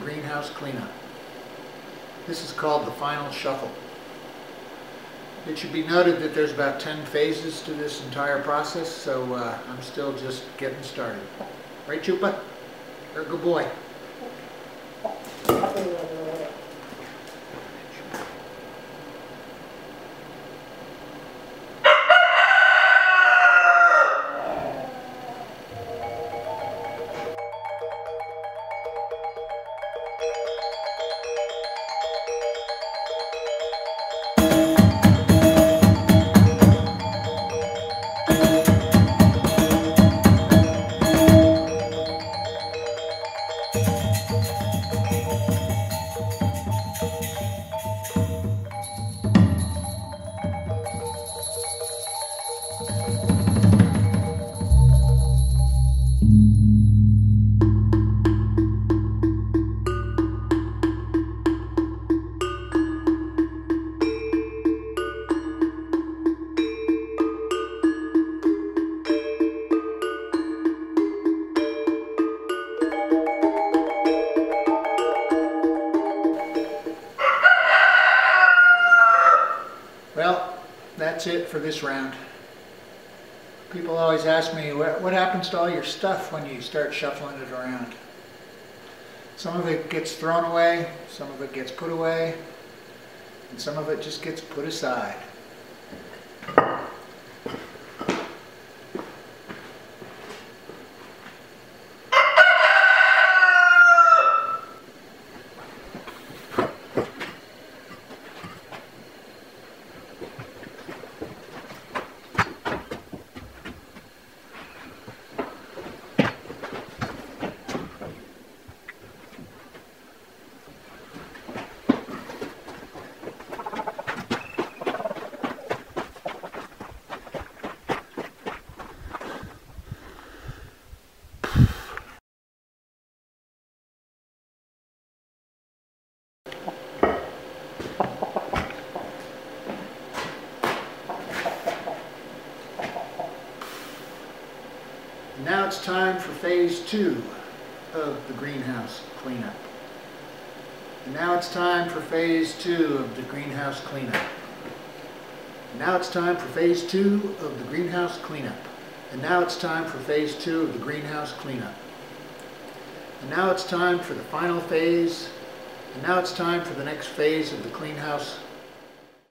greenhouse cleanup. This is called the final shuffle. It should be noted that there's about 10 phases to this entire process, so I'm still just getting started. Right, Chupa? You're a good boy. Well, that's it for this round. People always ask me, what happens to all your stuff when you start shuffling it around? Some of it gets thrown away, some of it gets put away, and some of it just gets put aside. Now it's time for phase 2 of the greenhouse cleanup. And now it's time for phase 2 of the greenhouse cleanup. And now it's time for phase 2 of the greenhouse cleanup. And now it's time for phase 2 of the greenhouse cleanup. And now it's time for the final phase. And now it's time for the next phase of the greenhouse